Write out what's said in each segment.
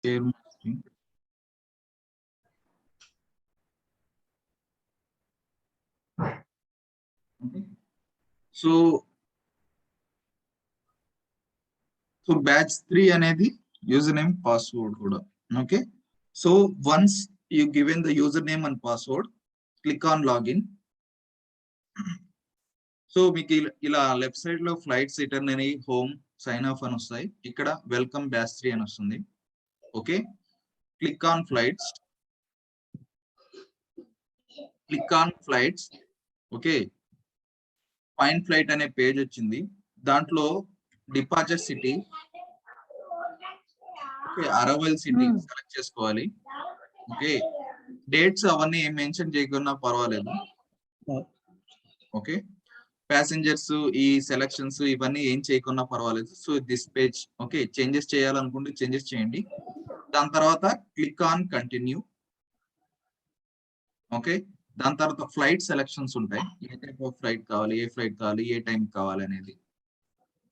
share my screen. Okay. So batch 3 అనేది username password కూడా. Okay. So once you given the username and password, click on login. So మీకు ఇలా left side లో flights return అని home sign of అని వస్తాయి. ఇక్కడ welcome batch 3 అని వస్తుంది. Okay, click on flights. Okay, find flight అనే పేజ్ వచ్చింది. దాంట్లో departure city, okay, arrival city select చేసుకోవాలి. ఓకే, డేట్స్ అవన్నీ ఏం మెన్షన్ చేయకున్నా పర్వాలేదు. ఓకే, ప్యాసింజర్స్ ఈ సెలక్షన్స్ ఇవన్నీ ఏం చేయకున్నా పర్వాలేదు. So this page, okay, changes చేయాలనుకుంటే చేంజెస్ చేయండి. దాని తర్వాత క్లిక్ ఆన్ కంటిన్యూ. ఓకే, దాని తర్వాత ఫ్లైట్ సెలక్షన్స్ ఉంటాయి. ఏ టైప్ ఆఫ్ ఫ్లైట్ కావాలి, ఏ ఫ్లైట్ కావాలి, ఏ టైం కావాలి అనేది.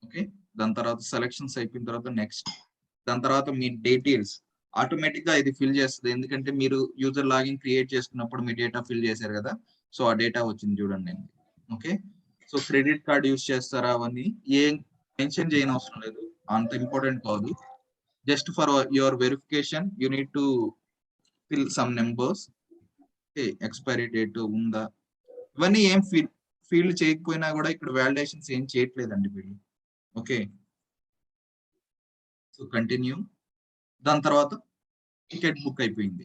ఓకే, దాని తర్వాత సెలక్షన్స్ అయిపోయిన తర్వాత నెక్స్ట్. దాని తర్వాత మీ డీటెయిల్స్ ఆటోమేటిక్ గా ఇది ఫిల్ చేస్తుంది. ఎందుకంటే మీరు యూజర్ లాగిన్ క్రియేట్ చేసుకున్నప్పుడు మీ డేటా ఫిల్ చేశారు కదా, సో ఆ డేటా వచ్చింది చూడండి. Okay, so credit card use చేస్తారా అవన్నీ ఏం మెన్షన్ చేయని అవసరం లేదు, అంత ఇంపార్టెంట్ కాదు. Just for your verification you need to fill some numbers. Expiry date ఉందా, ఇవన్నీ ఏం ఫీల్డ్ చేయకపోయినా కూడా ఇక్కడ వ్యాలిడేషన్స్ ఏం చేయట్లేదండి వీళ్ళు. Okay, so continue. దాని తర్వాత టికెట్ బుక్ అయిపోయింది.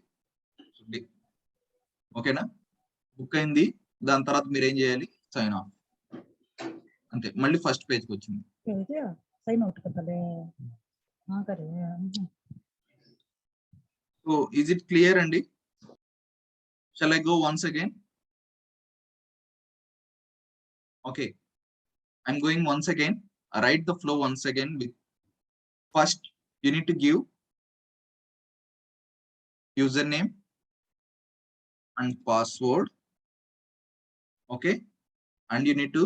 ఓకేనా, బుక్ అయింది. దాని తర్వాత మీరు ఏం చేయాలి, సైన్ ఆఫ్. అంతే, మళ్ళీ ఫస్ట్ పేజ్కి వచ్చింది. సో ఈజ్ ఇట్ క్లియర్ అండి? Shall I go once again? Okay, I'm going once again. Write the flow once again. First, you need to give username and password. Okay, and you need to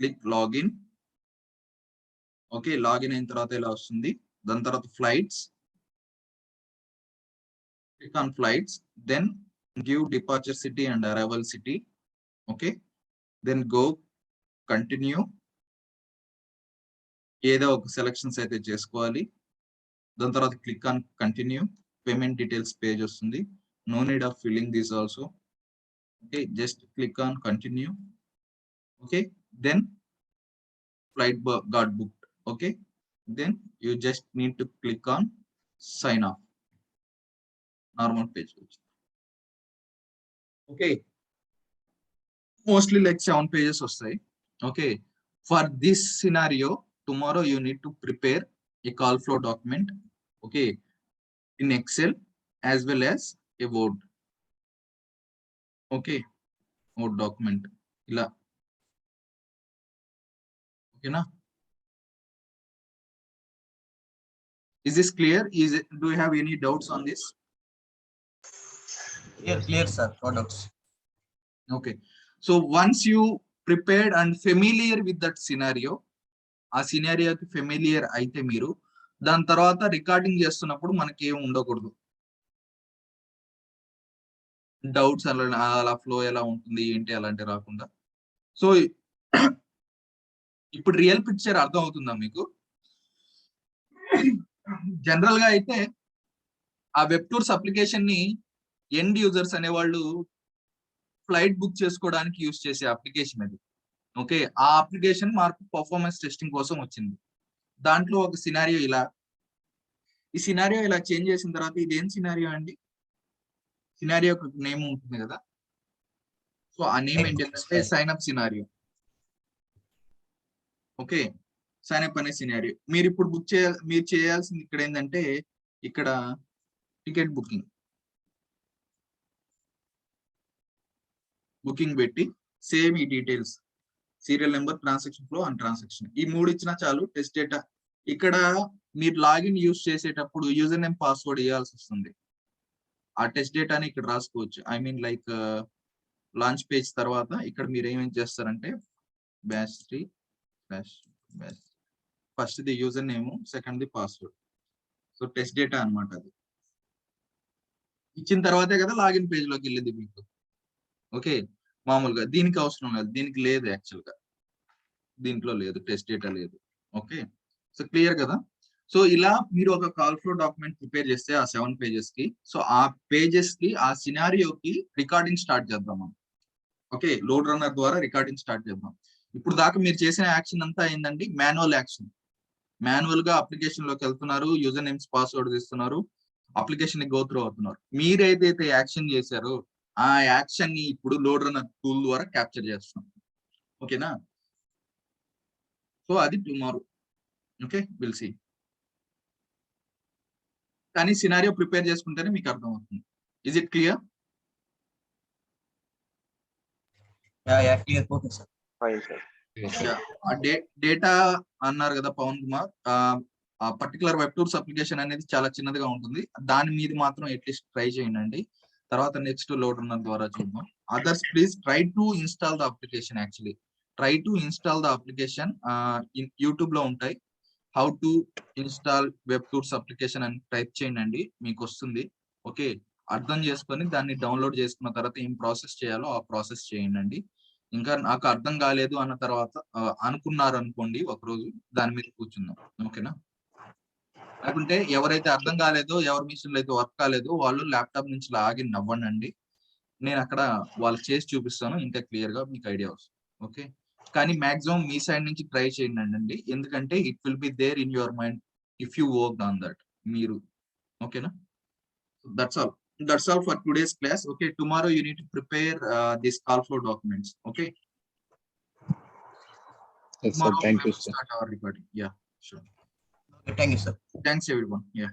click login. Okay, login అయిన తర్వాత ఇలా వస్తుంది. దాని తర్వాత flights. Click on flights. Then give departure city and arrival city. Okay, then go continue. ఏదో ఒక selections అయితే చేసుకోవాలి. దాని తర్వాత click on continue. Payment details page వస్తుంది. No need of filling this also. Okay, just click on continue. Okay, then flight got booked. Okay, then you just need to click on sign off. Normal page వచ్చింది. Okay, mostly like 7 pages వస్తాయి. Okay, for this scenario tomorrow you need to prepare a call flow document, okay, in Excel as well as a Word. Okay, Word document ila. Okay na? Is this clear? Do you have any doubts on this? Clear sir, no doubts. Okay, so once you prepared and familiar with that scenario, ఆ సినారియోకి familiar అయితే మీరు దాని తర్వాత recording చేస్తున్నప్పుడు మనకి ఏం ఉండకూడదు, doubts అలా ఫ్లో ఎలా ఉంటుంది ఏంటి అలాంటి రాకుండా. సో ఇప్పుడు రియల్ పిక్చర్ అర్థం అవుతుందా మీకు? జనరల్ గా అయితే ఆ వెబ్టూర్స్ అప్లికేషన్ ని ఎండ్ యూజర్స్ అనేవాళ్ళు ఫ్లైట్ బుక్ చేసుకోవడానికి యూజ్ చేసే అప్లికేషన్ అది. ఓకే, ఆ అప్లికేషన్ మార్పు పర్ఫార్మెన్స్ టెస్టింగ్ కోసం వచ్చింది. దాంట్లో ఒక సినారియో ఇలా, ఈ సినారియో ఇలా చేంజ్ చేసిన తర్వాత ఇదేం సినారియో అండి? సినారియో నేమ్ ఉంటుంది కదా, సో ఆ నేమ్ ఏంటంటే sign up scenario. Okay, sign up అనే సినారియో మీరు ఇప్పుడు మీరు చేయాల్సింది ఇక్కడ ఏంటంటే, ఇక్కడ టికెట్ బుకింగ్ పెట్టి సేమ్ ఈ details, serial number, transaction flow and transaction, ఈ 3 ఇచ్చినా చాలు. టెస్ట్ డేటా ఇక్కడ మీరు లాగిన్ యూజ్ చేసేటప్పుడు యూజర్ నేమ్ పాస్వర్డ్ ఇవ్వాల్సి వస్తుంది. ఆ టెస్ట్ డేటాని ఇక్కడ రాసుకోవచ్చు. I mean like launch page తర్వాత ఇక్కడ మీరు ఏమేం చేస్తారంటే batch 3 batch first the user name, second the password. So test data అన్నమాట అది. ఇచ్చిన తర్వాతే కదా లాగిన్ పేజ్ లోకి వెళ్ళేది మీకు. ఓకే, మామూలుగా దీనికి అవసరం లేదు, దీనికి లేదు యాక్చువల్ గా, దీంట్లో లేదు, టెస్ట్ డేటా లేదు. ఓకే, సో క్లియర్ కదా. సో ఇలా మీరు ఒక కాల్ ఫ్లో డాక్యుమెంట్ ప్రిపేర్ చేస్తే ఆ 7 pages కి, సో ఆ పేజెస్ కి ఆ సినారియోకి రికార్డింగ్ స్టార్ట్ చేద్దాం మనం. ఓకే, లోడ్ రన్నర్ ద్వారా రికార్డింగ్ స్టార్ట్ చేద్దాం. ఇప్పుడు దాకా మీరు చేసిన యాక్షన్ అంతా ఏంటండి, మాన్యువల్ యాక్షన్. మాన్యువల్ గా అప్లికేషన్ లోకి వెళ్తున్నారు, యూజర్ నేమ్స్ పాస్వర్డ్ ఇస్తున్నారు, అప్లికేషన్ ని గో త్రూ అవుతున్నారు. మీరు ఏదైతే యాక్షన్ చేశారో ఆ యాక్షన్ ని ఇప్పుడు లోడ్ రన్నర్ టూల్ ద్వారా క్యాప్చర్ చేస్తున్నాం. ఓకేనా, సో అది టుమారో. Okay, will see. కానీ సినారియో ప్రిపేర్ చేసుకుంటేనే మీకు అర్థం అవుతుంది. Is it clear? Clear. Okay sir. Fine sir. Data అన్నారు కదా పవన్ కుమార్, ఆ పర్టికులర్ వెబ్టూర్స్ అప్లికేషన్ అనేది చాలా చిన్నదిగా ఉంటుంది. దాని మీద మాత్రం అట్లీస్ట్ ట్రై చేయండి. తర్వాత నెక్స్ట్ లోడ్ రన్నర్ ద్వారా చూద్దాం. Others please try to install the application. Actually try to install the application. YouTube లో ఉంటాయి, హౌ టు ఇన్స్టాల్ వెబ్టూర్స్ అప్లికేషన్ అని టైప్ చేయండి, మీకు వస్తుంది. ఓకే, అర్థం చేసుకొని దాన్ని డౌన్లోడ్ చేసుకున్న తర్వాత ఏం ప్రాసెస్ చేయాలో ఆ ప్రాసెస్ చేయండి. ఇంకా నాకు అర్థం కాలేదు అన్న తర్వాత అనుకున్నారు అనుకోండి, ఒకరోజు దాని మీద కూర్చుందాం. ఓకేనా, లేకుంటే ఎవరైతే అర్థం కాలేదో, ఎవరి మిషన్లో అయితే వర్క్ కాలేదో వాళ్ళు ల్యాప్టాప్ నుంచి లాగిన్ అవ్వండి. నేను అక్కడ వాళ్ళు చేసి చూపిస్తాను, ఇంకా క్లియర్ గా మీకు ఐడియా వస్తుంది. ఓకే, కానీ మాక్సిమం మీ సైడ్ నుంచి ట్రై చేయండి, ఎందుకంటే it will be there in your mind if you work on that. మీరు ఓకేనా, that's all for today's class. Okay, tomorrow you need to prepare this call flow documents. Okay, Yes, sir. tomorrow Thank we you, will sir. start our recording. Yeah, sure. Okay, thank you, sir. Thanks everyone. Yeah.